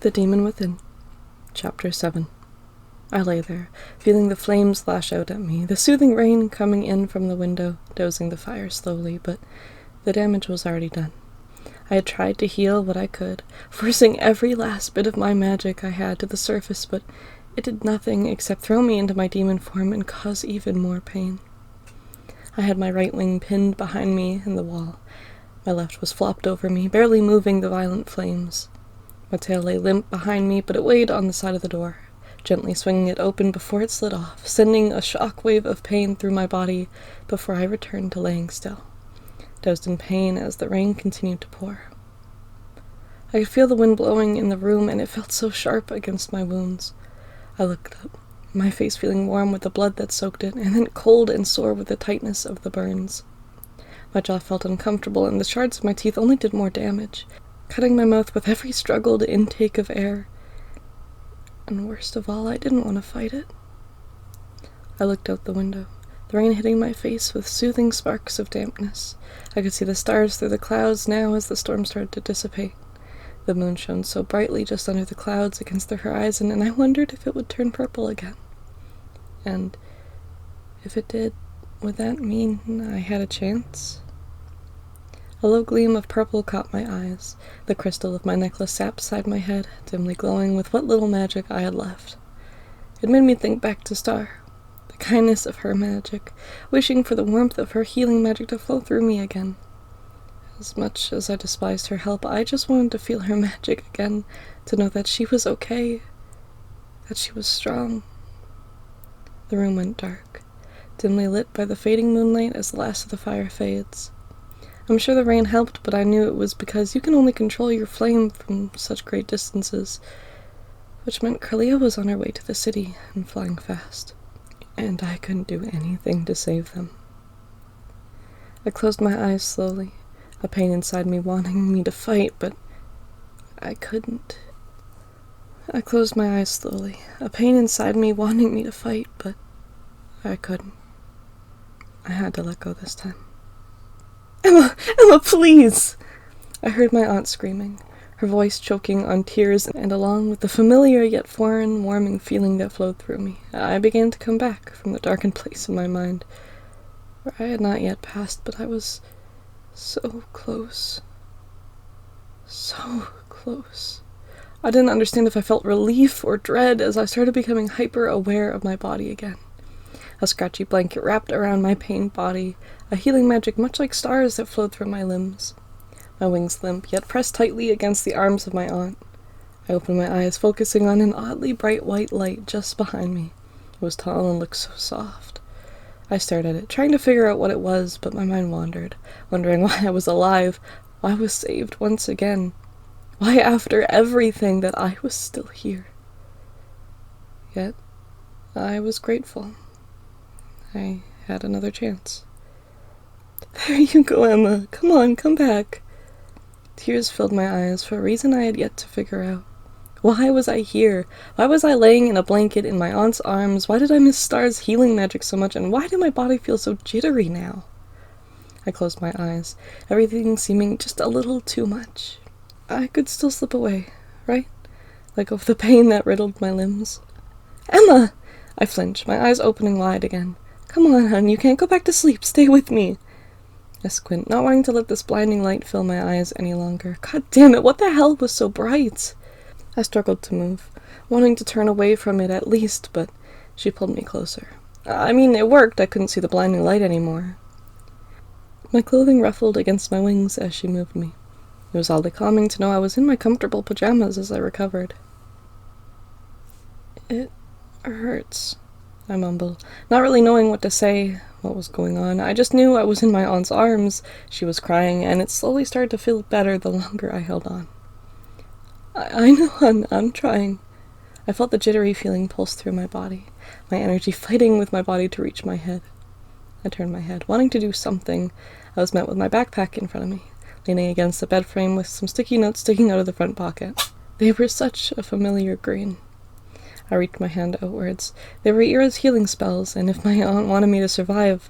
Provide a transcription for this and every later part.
The Demon Within, Chapter 7. I lay there, feeling the flames lash out at me, the soothing rain coming in from the window, dozing the fire slowly, but the damage was already done. I had tried to heal what I could, forcing every last bit of my magic I had to the surface, but it did nothing except throw me into my demon form and cause even more pain. I had my right wing pinned behind me in the wall. My left was flopped over me, barely moving the violent flames. My tail lay limp behind me, but it weighed on the side of the door, gently swinging it open before it slid off, sending a shock wave of pain through my body before I returned to laying still, dozed in pain as the rain continued to pour. I could feel the wind blowing in the room, and it felt so sharp against my wounds. I looked up, my face feeling warm with the blood that soaked it, and then cold and sore with the tightness of the burns. My jaw felt uncomfortable, and the shards of my teeth only did more damage, cutting my mouth with every struggled intake of air. And worst of all, I didn't want to fight it. I looked out the window, the rain hitting my face with soothing sparks of dampness. I could see the stars through the clouds now as the storm started to dissipate. The moon shone so brightly just under the clouds against the horizon, and I wondered if it would turn purple again. And if it did, would that mean I had a chance? A low gleam of purple caught my eyes. The crystal of my necklace sat beside my head, dimly glowing with what little magic I had left. It made me think back to Star, the kindness of her magic, wishing for the warmth of her healing magic to flow through me again. As much as I despised her help, I just wanted to feel her magic again, to know that she was okay, that she was strong. The room went dark, dimly lit by the fading moonlight as the last of the fire fades. I'm sure the rain helped, but I knew it was because you can only control your flame from such great distances, which meant Curlia was on her way to the city and flying fast, and I couldn't do anything to save them. I closed my eyes slowly, a pain inside me wanting me to fight, but I couldn't. I closed my eyes slowly, a pain inside me wanting me to fight, but I couldn't. I had to let go this time. Emma, please! I heard my aunt screaming, her voice choking on tears, and along with the familiar yet foreign, warming feeling that flowed through me, I began to come back from the darkened place in my mind, where I had not yet passed, but I was so close. So close. I didn't understand if I felt relief or dread as I started becoming hyper-aware of my body again. A scratchy blanket wrapped around my pained body, a healing magic much like stars that flowed through my limbs. My wings limp, yet pressed tightly against the arms of my aunt. I opened my eyes, focusing on an oddly bright white light just behind me. It was tall and looked so soft. I stared at it, trying to figure out what it was, but my mind wandered, wondering why I was alive, why I was saved once again, why after everything that I was still here. Yet, I was grateful. I had another chance. There you go, Emma. Come on, come back. Tears filled my eyes for a reason I had yet to figure out. Why was I here? Why was I laying in a blanket in my aunt's arms? Why did I miss Star's healing magic so much, and why did my body feel so jittery now? I closed my eyes, everything seeming just a little too much. I could still slip away, right? Let go of the pain that riddled my limbs. Emma! I flinched, my eyes opening wide again. Come on, hon, you can't go back to sleep. Stay with me. I squint, not wanting to let this blinding light fill my eyes any longer. God damn it, what the hell was so bright? I struggled to move, wanting to turn away from it at least, but she pulled me closer. I mean, it worked. I couldn't see the blinding light anymore. My clothing ruffled against my wings as she moved me. It was oddly calming to know I was in my comfortable pajamas as I recovered. It hurts, I mumbled, not really knowing what to say, what was going on. I just knew I was in my aunt's arms. She was crying, and it slowly started to feel better the longer I held on. I know, hon, I'm trying. I felt the jittery feeling pulse through my body, my energy fighting with my body to reach my head. I turned my head, wanting to do something. I was met with my backpack in front of me, leaning against the bed frame with some sticky notes sticking out of the front pocket. They were such a familiar green. I reached my hand outwards. They were Ira's healing spells, and if my aunt wanted me to survive,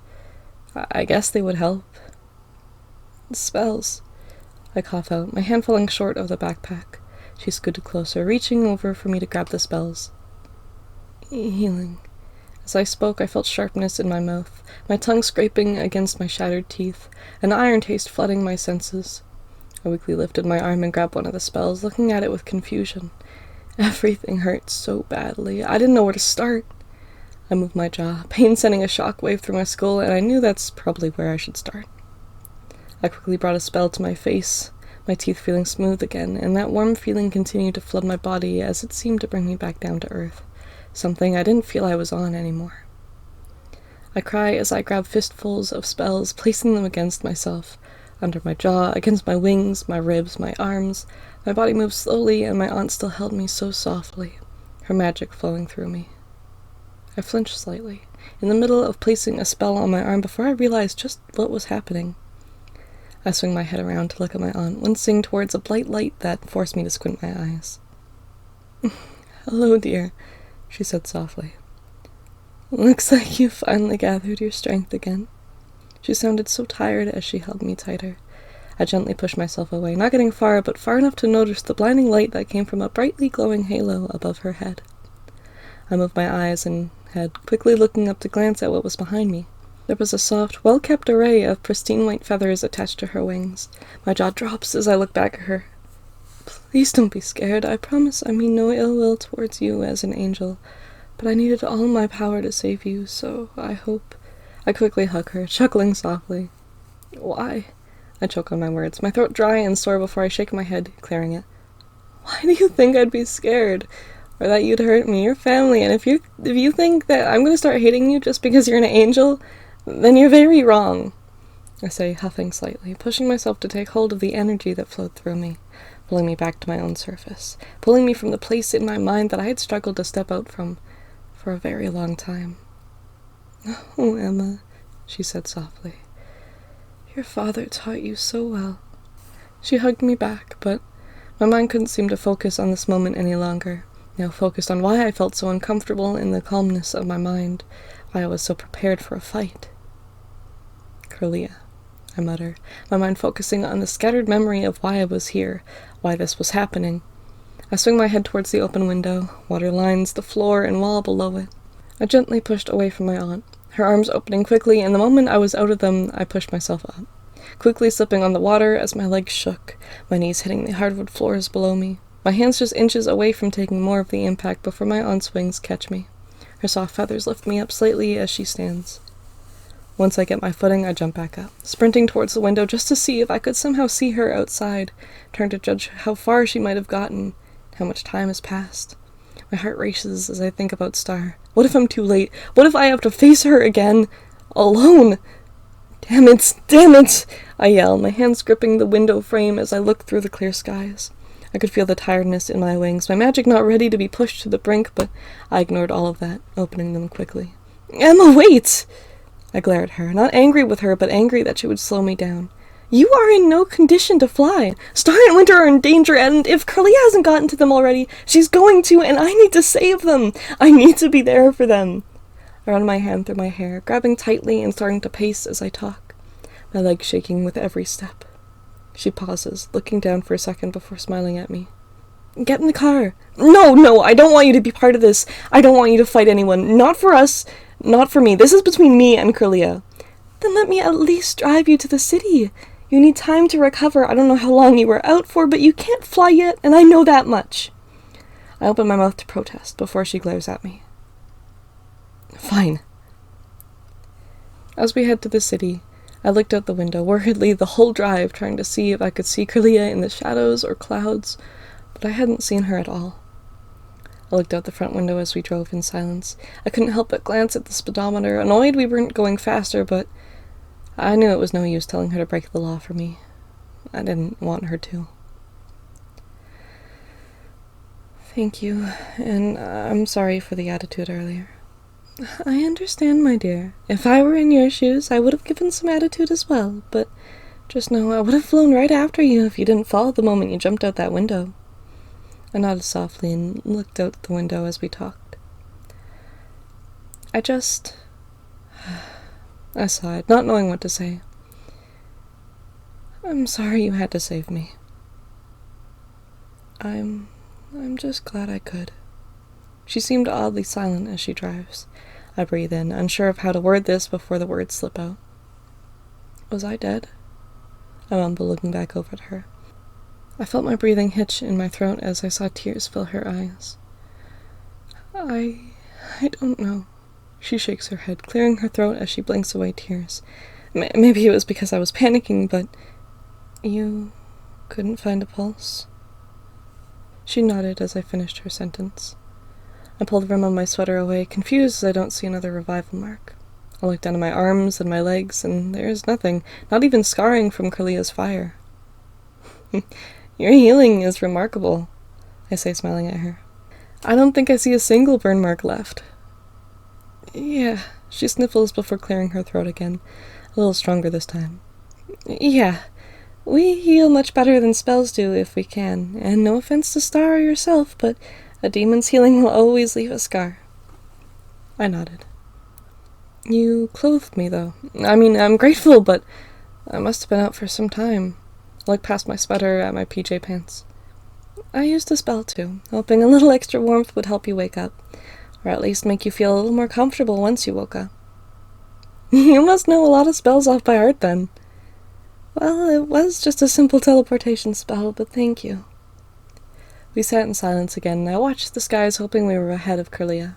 I guess they would help. Spells. I cough out, my hand falling short of the backpack. She scooted closer, reaching over for me to grab the spells. Healing. As I spoke, I felt sharpness in my mouth, my tongue scraping against my shattered teeth, an iron taste flooding my senses. I weakly lifted my arm and grabbed one of the spells, looking at it with confusion. Everything hurt so badly. I didn't know where to start. I moved my jaw, pain sending a shockwave through my skull, and I knew that's probably where I should start. I quickly brought a spell to my face, my teeth feeling smooth again, and that warm feeling continued to flood my body as it seemed to bring me back down to earth, something I didn't feel I was on anymore. I cry as I grab fistfuls of spells, placing them against myself, under my jaw, against my wings, my ribs, my arms. My body moved slowly, and my aunt still held me so softly, her magic flowing through me. I flinched slightly, in the middle of placing a spell on my arm before I realized just what was happening. I swung my head around to look at my aunt, wincing towards a bright light that forced me to squint my eyes. "Hello, dear," she said softly. "Looks like you finally gathered your strength again." She sounded so tired as she held me tighter. I gently pushed myself away, not getting far, but far enough to notice the blinding light that came from a brightly glowing halo above her head. I moved my eyes and head, quickly looking up to glance at what was behind me. There was a soft, well-kept array of pristine white feathers attached to her wings. My jaw drops as I look back at her. "Please don't be scared. I promise I mean no ill will towards you as an angel, but I needed all my power to save you, so I hope—" I quickly hug her, chuckling softly. "Why?" I choke on my words, my throat dry and sore before I shake my head, clearing it. "Why do you think I'd be scared? Or that you'd hurt me, your family, and if you think that I'm going to start hating you just because you're an angel, then you're very wrong," I say, huffing slightly, pushing myself to take hold of the energy that flowed through me, pulling me back to my own surface, pulling me from the place in my mind that I had struggled to step out from for a very long time. "Oh, Emma," she said softly, "your father taught you so well." She hugged me back, but my mind couldn't seem to focus on this moment any longer, now focused on why I felt so uncomfortable in the calmness of my mind, why I was so prepared for a fight. "Curlia," I mutter, my mind focusing on the scattered memory of why I was here, why this was happening. I swing my head towards the open window. Water lines the floor and wall below it. I gently pushed away from my aunt, her arms opening quickly, and the moment I was out of them, I pushed myself up, quickly slipping on the water as my legs shook, my knees hitting the hardwood floors below me, my hands just inches away from taking more of the impact before my aunt's wings catch me. Her soft feathers lift me up slightly as she stands. Once I get my footing, I jump back up, sprinting towards the window just to see if I could somehow see her outside, trying to judge how far she might have gotten, how much time has passed. My heart races as I think about Star. What if I'm too late? What if I have to face her again? Alone? Damn it! I yell, my hands gripping the window frame as I look through the clear skies. I could feel the tiredness in my wings, my magic not ready to be pushed to the brink, but I ignored all of that, opening them quickly. "Emma, wait!" I glare at her, not angry with her, but angry that she would slow me down. "You are in no condition to fly. Star and Winter are in danger, and if Curly hasn't gotten to them already, she's going to, and I need to save them. I need to be there for them." I run my hand through my hair, grabbing tightly and starting to pace as I talk, my legs shaking with every step. She pauses, looking down for a second before smiling at me. "Get in the car." No, I don't want you to be part of this. I don't want you to fight anyone. Not for us. Not for me. This is between me and Curlia." "Then let me at least drive you to the city. You need time to recover. I don't know how long you were out for, but you can't fly yet, and I know that much." I open my mouth to protest before she glares at me. "Fine." As we head to the city, I looked out the window worriedly the whole drive, trying to see if I could see Curlia in the shadows or clouds, but I hadn't seen her at all. I looked out the front window as we drove in silence. I couldn't help but glance at the speedometer, annoyed we weren't going faster, but I knew it was no use telling her to break the law for me. I didn't want her to. "Thank you, and I'm sorry for the attitude earlier." "I understand, my dear. If I were in your shoes, I would have given some attitude as well, but just know I would have flown right after you if you didn't fall the moment you jumped out that window." I nodded softly and looked out the window as we talked. I sighed, not knowing what to say. "I'm sorry you had to save me." I'm just glad I could. She seemed oddly silent as she drives. I breathe in, unsure of how to word this before the words slip out. Was I dead? I mumbled, looking back over at her. I felt my breathing hitch in my throat as I saw tears fill her eyes. I don't know. She shakes her head, clearing her throat as she blinks away tears. Maybe it was because I was panicking, but... You couldn't find a pulse? She nodded as I finished her sentence. I pull the rim of my sweater away, confused as I don't see another revival mark. I look down at my arms and my legs, and there is nothing, not even scarring from Curlia's fire. Your healing is remarkable, I say, smiling at her. I don't think I see a single burn mark left. Yeah, she sniffles before clearing her throat again, a little stronger this time. Yeah, we heal much better than spells do if we can, and no offense to Star or yourself, but a demon's healing will always leave a scar. I nodded. You clothed me, though. I mean, I'm grateful, but I must have been out for some time. I looked past my sweater at my PJ pants. I used a spell, too, hoping a little extra warmth would help you wake up, or at least make you feel a little more comfortable once you woke up. You must know a lot of spells off by heart, then. Well, it was just a simple teleportation spell, but thank you. We sat in silence again, and I watched the skies, hoping we were ahead of Curlia.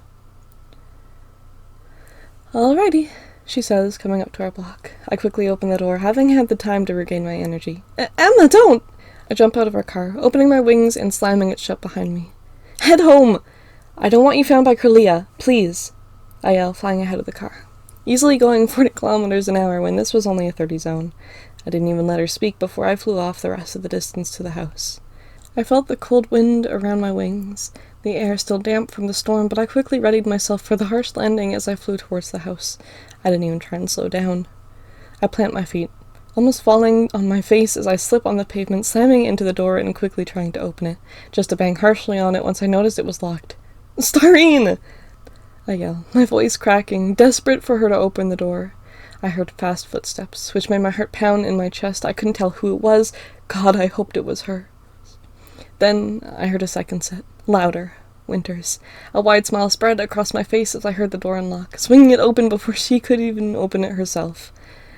Alrighty, she says, coming up to our block. I quickly open the door, having had the time to regain my energy. Emma, don't! I jump out of our car, opening my wings and slamming it shut behind me. Head home! I don't want you found by Curlia, please! I yell, flying ahead of the car. Easily going 40 kilometers an hour when this was only a 30 zone. I didn't even let her speak before I flew off the rest of the distance to the house. I felt the cold wind around my wings, the air still damp from the storm, but I quickly readied myself for the harsh landing as I flew towards the house. I didn't even try and slow down. I plant my feet, almost falling on my face as I slip on the pavement, slamming into the door and quickly trying to open it, just to bang harshly on it once I noticed it was locked. Starine! I yell, my voice cracking, desperate for her to open the door. I heard fast footsteps, which made my heart pound in my chest. I couldn't tell who it was. God, I hoped it was her. Then I heard a second set, louder, Winter's. A wide smile spread across my face as I heard the door unlock, swinging it open before she could even open it herself.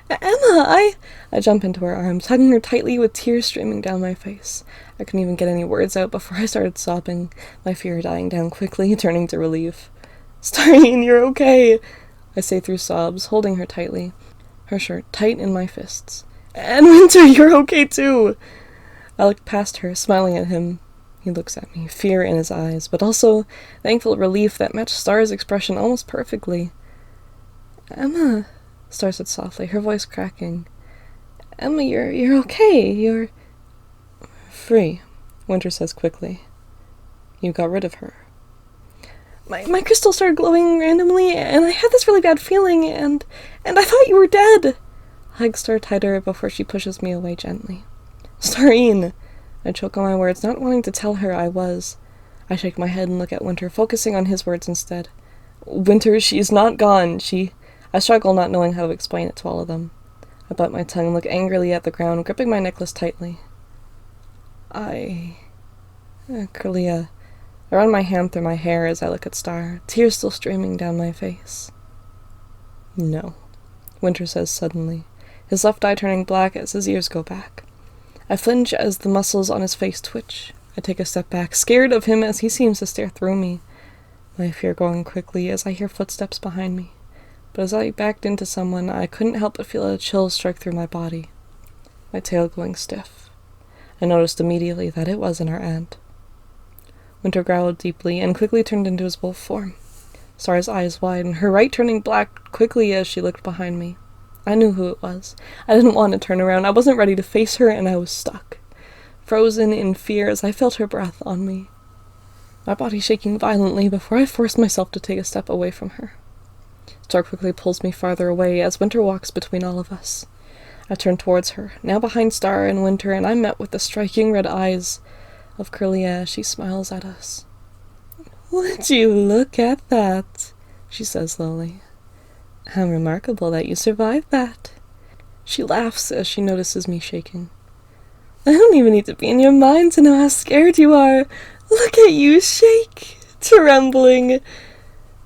Emma, I jump into her arms, hugging her tightly with tears streaming down my face. I couldn't even get any words out before I started sobbing, my fear dying down quickly, turning to relief. Starine, you're okay, I say through sobs, holding her tightly, her shirt tight in my fists. And Winter, you're okay too! I look past her, smiling at him. He looks at me, fear in his eyes, but also thankful relief that matched Star's expression almost perfectly. Emma, Star said softly, her voice cracking. Emma, you're okay, you're... Free, Winter says quickly. You got rid of her. My crystal started glowing randomly, and I had this really bad feeling, and I thought you were dead. I hug Star tighter before she pushes me away gently. Starine! I choke on my words, not wanting to tell her I was. I shake my head and look at Winter, focusing on his words instead. Winter, she's not gone. I struggle, not knowing how to explain it to all of them. I bite my tongue and look angrily at the ground, gripping my necklace tightly. Curlia. I run my hand through my hair as I look at Star, tears still streaming down my face. No, Winter says suddenly, his left eye turning black as his ears go back. I flinch as the muscles on his face twitch. I take a step back, scared of him as he seems to stare through me, my fear growing quickly as I hear footsteps behind me. But as I backed into someone, I couldn't help but feel a chill strike through my body, my tail going stiff. I noticed immediately that it wasn't our aunt. Winter growled deeply and quickly turned into his wolf form. Star's eyes widened, her right turning black quickly as she looked behind me. I knew who it was. I didn't want to turn around. I wasn't ready to face her, and I was stuck, frozen in fear as I felt her breath on me, my body shaking violently before I forced myself to take a step away from her. Star quickly pulls me farther away as Winter walks between all of us. I turn towards her, now behind Star and Winter, and I'm met with the striking red eyes of Curlia as she smiles at us. Would you look at that? She says slowly. How remarkable that you survived that. She laughs as she notices me shaking. I don't even need to be in your mind to know how scared you are. Look at you shake, trembling.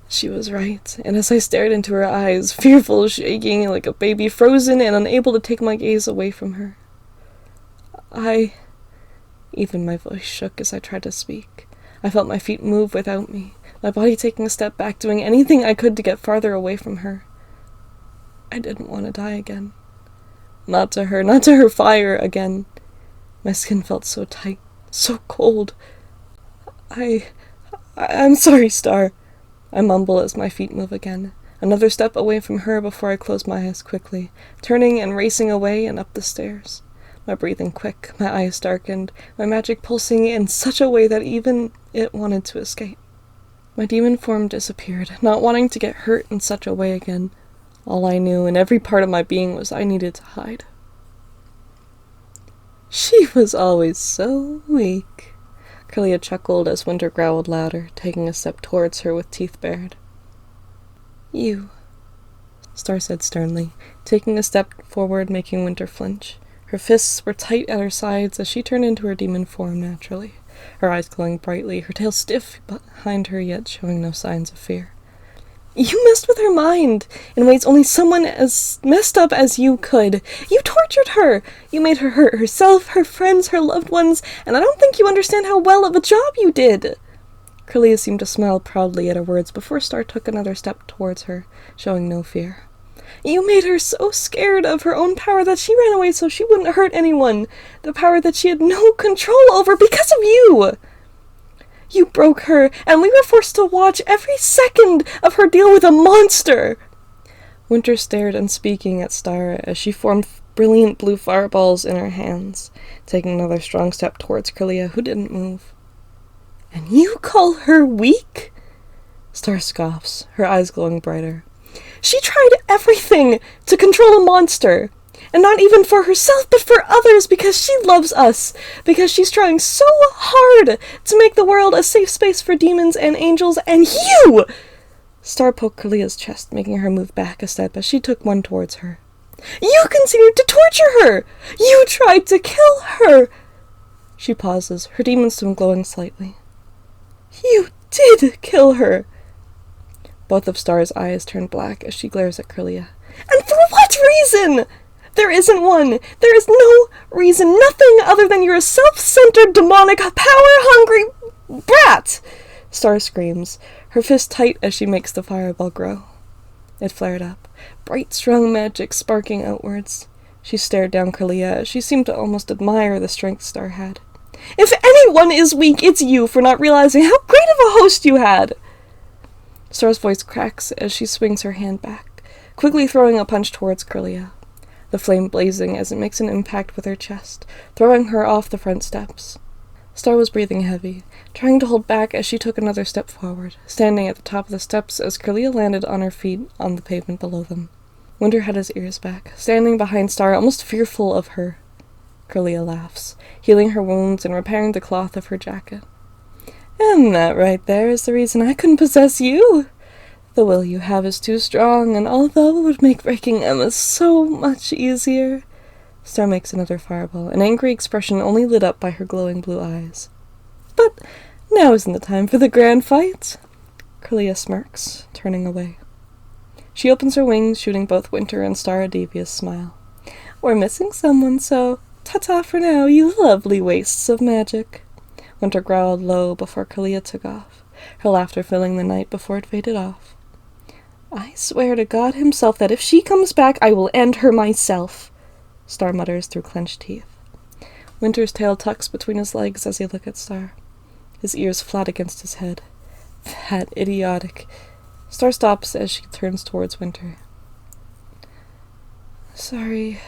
She was right, and as I stared into her eyes, fearful, shaking like a baby, frozen and unable to take my gaze away from her. Even my voice shook as I tried to speak. I felt my feet move without me, my body taking a step back, doing anything I could to get farther away from her. I didn't want to die again. Not to her fire again. My skin felt so tight, so cold. I'm sorry, Star. I mumble as my feet move again. Another step away from her before I close my eyes quickly, turning and racing away and up the stairs. My breathing quick, my eyes darkened, my magic pulsing in such a way that even it wanted to escape. My demon form disappeared, not wanting to get hurt in such a way again. All I knew in every part of my being was I needed to hide. She was always so weak. Curlia chuckled as Winter growled louder, taking a step towards her with teeth bared. You, Star said sternly, taking a step forward, making Winter flinch. Her fists were tight at her sides as she turned into her demon form naturally, her eyes glowing brightly, her tail stiff behind her yet showing no signs of fear. You messed with her mind in ways only someone as messed up as you could. You tortured her. You made her hurt herself, her friends, her loved ones, and I don't think you understand how well of a job you did. Curlia seemed to smile proudly at her words before Star took another step towards her, showing no fear. You made her so scared of her own power that she ran away so she wouldn't hurt anyone, the power that she had no control over because of you. You broke her, and we were forced to watch every second of her deal with a monster. Winter stared unspeaking at Star as she formed brilliant blue fireballs in her hands, taking another strong step towards Curlia, who didn't move. And you call her weak? Star scoffs, her eyes glowing brighter. She tried everything to control a monster. And not even for herself, but for others, because she loves us. Because she's trying so hard to make the world a safe space for demons and angels, and you! Star poked Curlia's chest, making her move back a step as she took one towards her. You continued to torture her! You tried to kill her! She pauses, her demon stone glowing slightly. You did kill her! Both of Star's eyes turn black as she glares at Curlia. And for what reason? There isn't one. There is no reason, nothing other than you're a self-centered, demonic, power-hungry brat! Star screams, her fist tight as she makes the fireball grow. It flared up, bright, strong magic sparking outwards. She stared down Curlia as she seemed to almost admire the strength Star had. If anyone is weak, it's you for not realizing how great of a host you had! Star's voice cracks as she swings her hand back, quickly throwing a punch towards Curlia, the flame blazing as it makes an impact with her chest, throwing her off the front steps. Star was breathing heavy, trying to hold back as she took another step forward, standing at the top of the steps as Curlia landed on her feet on the pavement below them. Winter had his ears back, standing behind Star, almost fearful of her. Curlia laughs, healing her wounds and repairing the cloth of her jacket. And that right there is the reason I couldn't possess you. The will you have is too strong, and although it would make breaking Emma so much easier... Star makes another fireball, an angry expression only lit up by her glowing blue eyes. But now isn't the time for the grand fight. Curlia smirks, turning away. She opens her wings, shooting both Winter and Star a devious smile. We're missing someone, so ta-ta for now, you lovely wastes of magic. Winter growled low before Curlia took off, her laughter filling the night before it faded off. I swear to God himself that if she comes back, I will end her myself, Star mutters through clenched teeth. Winter's tail tucks between his legs as he looks at Star, his ears flat against his head. That idiotic. Star stops as she turns towards Winter. Sorry,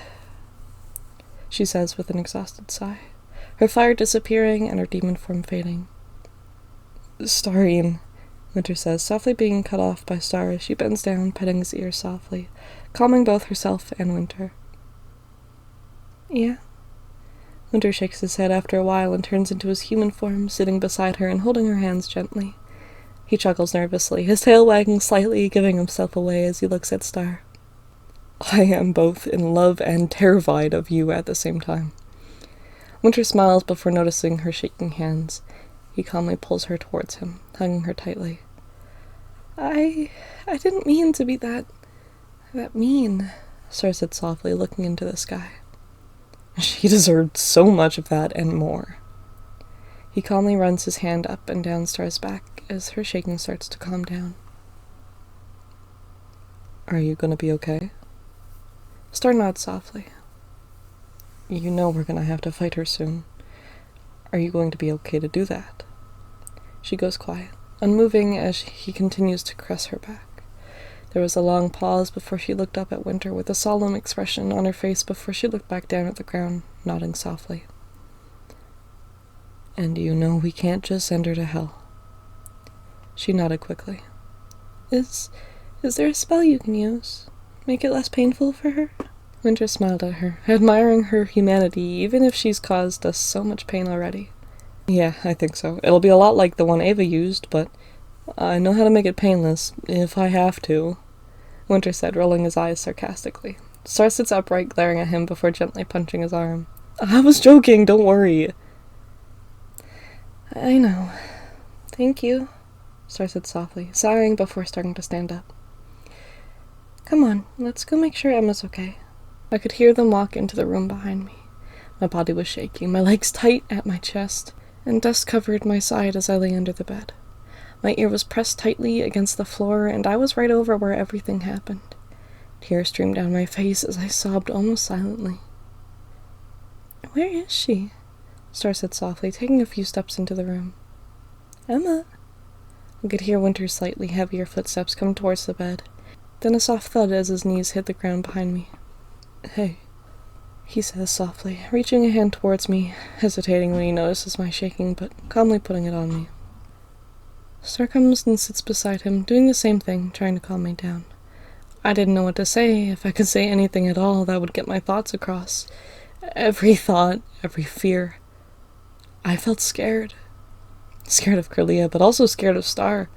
she says with an exhausted sigh, her fire disappearing and her demon form fading. Starine, Winter says, softly being cut off by Star as she bends down, petting his ear softly, calming both herself and Winter. Yeah? Winter shakes his head after a while and turns into his human form, sitting beside her and holding her hands gently. He chuckles nervously, his tail wagging slightly, giving himself away as he looks at Star. I am both in love and terrified of you at the same time. Winter smiles before noticing her shaking hands. He calmly pulls her towards him, hugging her tightly. I didn't mean to be that mean, Star said softly, looking into the sky. She deserved so much of that and more. He calmly runs his hand up and down Star's back as her shaking starts to calm down. Are you gonna be okay? Star nods softly. You know we're gonna have to fight her soon. Are you going to be okay to do that? She goes quiet, unmoving as he continues to caress her back. There was a long pause before she looked up at Winter with a solemn expression on her face before she looked back down at the ground, nodding softly. And you know we can't just send her to hell. She nodded quickly. Is there a spell you can use? Make it less painful for her? Winter smiled at her, admiring her humanity even if she's caused us so much pain already. Yeah, I think so. It'll be a lot like the one Ava used, but I know how to make it painless, if I have to, Winter said, rolling his eyes sarcastically. Star sits upright, glaring at him before gently punching his arm. I was joking, don't worry. I know. Thank you, Star said softly, sighing before starting to stand up. Come on, let's go make sure Emma's okay. I could hear them walk into the room behind me. My body was shaking, my legs tight at my chest, and dust covered my side as I lay under the bed. My ear was pressed tightly against the floor, and I was right over where everything happened. Tears streamed down my face as I sobbed almost silently. Where is she? Star said softly, taking a few steps into the room. Emma. I could hear Winter's slightly heavier footsteps come towards the bed, then a soft thud as his knees hit the ground behind me. Hey, he says softly, reaching a hand towards me, hesitating when he notices my shaking, but calmly putting it on me. Star comes and sits beside him, doing the same thing, trying to calm me down. I didn't know what to say, if I could say anything at all that would get my thoughts across. Every thought, every fear. I felt scared. Scared of Curlia, but also scared of Star.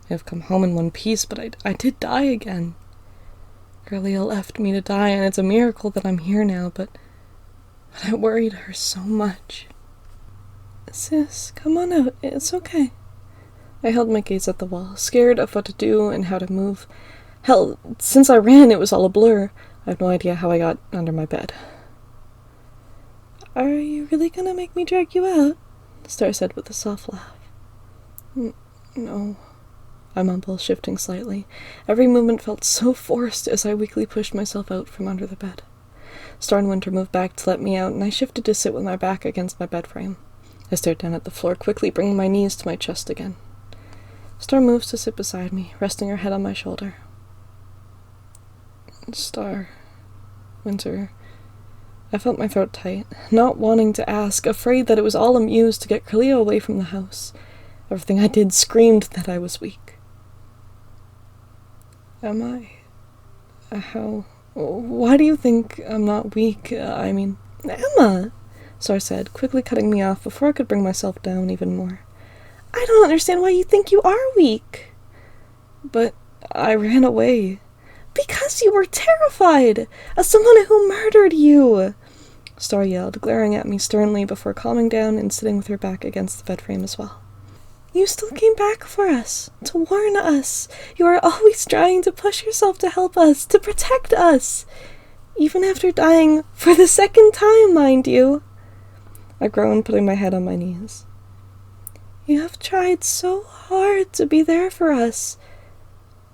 I have come home in one piece, but I did die again. Curlia left me to die, and it's a miracle that I'm here now, but I worried her so much. Sis, come on out, it's okay. I held my gaze at the wall, scared of what to do and how to move. Hell, since I ran, it was all a blur. I have no idea how I got under my bed. Are you really gonna make me drag you out? Star said with a soft laugh. No, I mumbled, shifting slightly. Every movement felt so forced as I weakly pushed myself out from under the bed. Star and Winter moved back to let me out, and I shifted to sit with my back against my bed frame. I stared down at the floor, quickly bringing my knees to my chest again. Star moves to sit beside me, resting her head on my shoulder. Star. Winter. I felt my throat tight, not wanting to ask, afraid that it was all a muse to get Curlia away from the house. Everything I did screamed that I was weak. Am I? How? Why do you think I'm not weak? Emma! Star said, quickly cutting me off before I could bring myself down even more. I don't understand why you think you are weak. But I ran away. Because you were terrified of someone who murdered you! Star yelled, glaring at me sternly before calming down and sitting with her back against the bed frame as well. You still came back for us, to warn us. You are always trying to push yourself to help us, to protect us. Even after dying, for the second time, mind you. I groaned, putting my head on my knees. You have tried so hard to be there for us.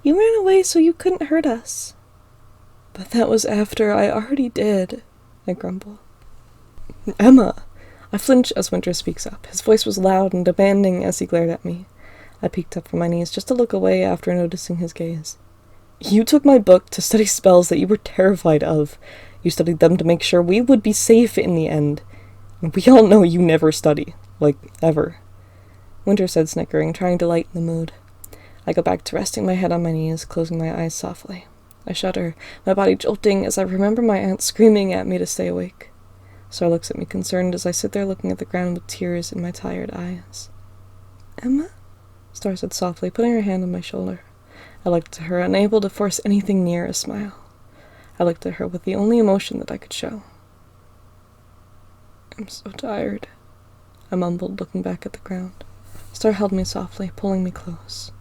You ran away so you couldn't hurt us. But that was after I already did, I grumble. Emma! I flinch as Winter speaks up. His voice was loud and demanding as he glared at me. I peeked up from my knees just to look away after noticing his gaze. You took my book to study spells that you were terrified of. You studied them to make sure we would be safe in the end. We all know you never study. Like, ever. Winter said, snickering, trying to lighten the mood. I go back to resting my head on my knees, closing my eyes softly. I shudder, my body jolting as I remember my aunt screaming at me to stay awake. Star looks at me concerned as I sit there looking at the ground with tears in my tired eyes. Emma? Star said softly, putting her hand on my shoulder. I looked at her, unable to force anything near a smile. I looked at her with the only emotion that I could show. I'm so tired, I mumbled, looking back at the ground. Star held me softly, pulling me close.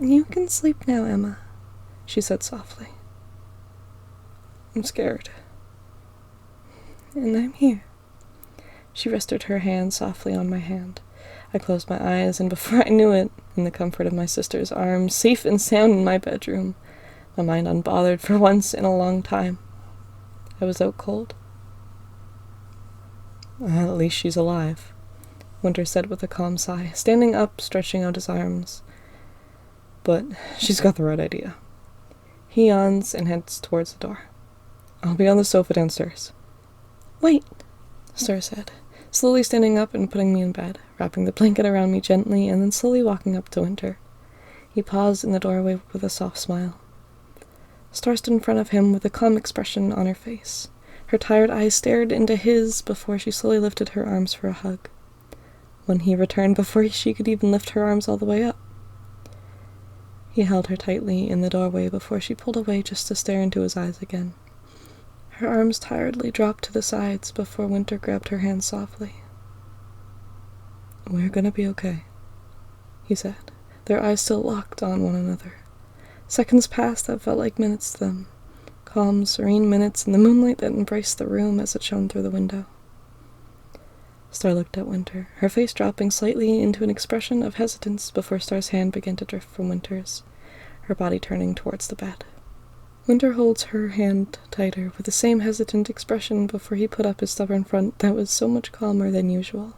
You can sleep now, Emma, she said softly. I'm scared. And I'm here. She rested her hand softly on my hand. I closed my eyes, and before I knew it, in the comfort of my sister's arms, safe and sound in my bedroom, my mind unbothered for once in a long time, I was out cold. At least she's alive, Winter said with a calm sigh, standing up, stretching out his arms. But she's got the right idea. He yawns and heads towards the door. I'll be on the sofa downstairs. Wait, Star said, slowly standing up and putting me in bed, wrapping the blanket around me gently, and then slowly walking up to Winter. He paused in the doorway with a soft smile. Star stood in front of him with a calm expression on her face. Her tired eyes stared into his before she slowly lifted her arms for a hug. When he returned, before she could even lift her arms all the way up. He held her tightly in the doorway before she pulled away just to stare into his eyes again. Her arms tiredly dropped to the sides before Winter grabbed her hand softly. We're gonna be okay, he said, their eyes still locked on one another. Seconds passed that felt like minutes to them. Calm, serene minutes in the moonlight that embraced the room as it shone through the window. Star looked at Winter, her face dropping slightly into an expression of hesitance before Star's hand began to drift from Winter's, her body turning towards the bed. Winter holds her hand tighter with the same hesitant expression before he put up his stubborn front that was so much calmer than usual.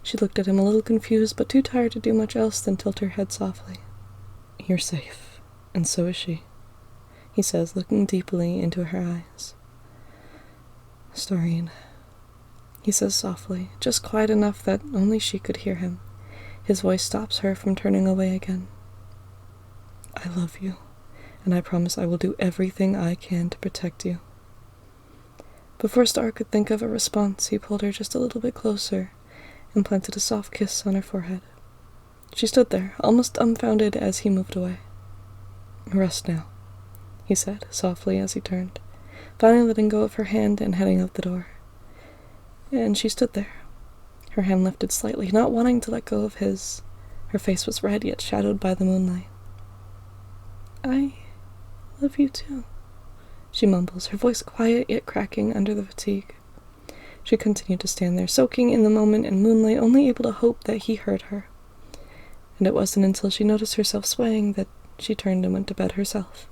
She looked at him a little confused, but too tired to do much else than tilt her head softly. You're safe, and so is she, he says, looking deeply into her eyes. Starine, he says softly, just quiet enough that only she could hear him. His voice stops her from turning away again. I love you, and I promise I will do everything I can to protect you. Before Star could think of a response, he pulled her just a little bit closer and planted a soft kiss on her forehead. She stood there, almost dumbfounded as he moved away. Rest now, he said, softly as he turned, finally letting go of her hand and heading out the door. And she stood there, her hand lifted slightly, not wanting to let go of his. Her face was red yet shadowed by the moonlight. I love you too, she mumbles, her voice quiet yet cracking under the fatigue. She continued to stand there, soaking in the moment and moonlight, only able to hope that he heard her. And it wasn't until she noticed herself swaying that she turned and went to bed herself.